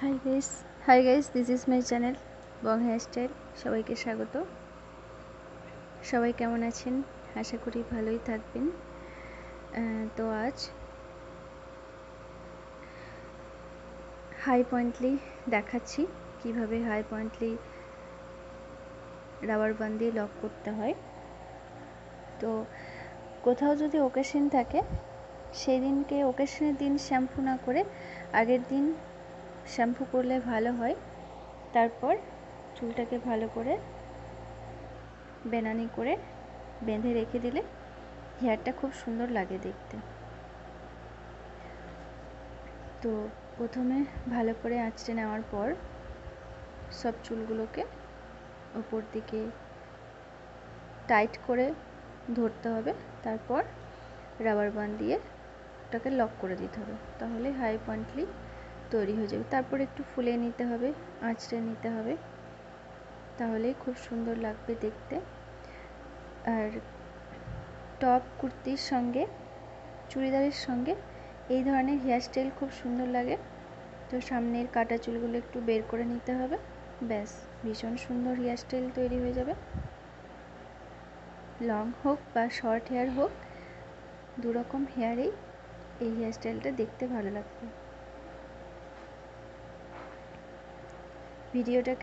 High guys, this is my channel Bong hair style. সবাইকে স্বাগত। সবাই কেমন আছেন? আশা করি ভালোই থাকবেন। তো আজ হাই পয়েন্টলি দেখাচ্ছি কিভাবে হাই পয়েন্টলি রাবার বান্ড দিয়ে লক করতে হয়। তো কোথাও যদি ওকেশন থাকে, সেই দিনকে ওকেশনের দিন শ্যাম্পু না করে আগের দিন শ্যাম্পু করলে ভালো হয়। তারপর চুলটাকে ভালো করে বেনানি করে বেঁধে রেখে দিলে হেয়ারটা খুব সুন্দর লাগে দেখতে। তো প্রথমে ভালো করে আঁচড়ে নেওয়ার পর সব চুলগুলোকে ওপর দিকে টাইট করে ধরতে হবে। তারপর রাবার বান্ড দিয়ে ওটাকে লক করে দিতে হবে, তাহলে হাই পয়েন্টলি তৈরি হয়ে যাবে। তারপর একটু ফুলিয়ে নিতে হবে, আঁচড়ে নিতে হবে, তাহলেই খুব সুন্দর লাগবে দেখতে। আর টপ কুর্তির সঙ্গে চুড়িদারের সঙ্গে এই ধরনের হেয়ার স্টাইল খুব সুন্দর লাগে। তো সামনের কাটা চুলগুলো একটু বের করে নিতে হবে, ব্যাস ভীষণ সুন্দর হেয়ার স্টাইল তৈরি হয়ে যাবে। লং হোক বা শর্ট হেয়ার হোক, দুরকম হেয়ারেই এই হেয়ার স্টাইলটা দেখতে ভালো লাগবে। ভিডিওটাকে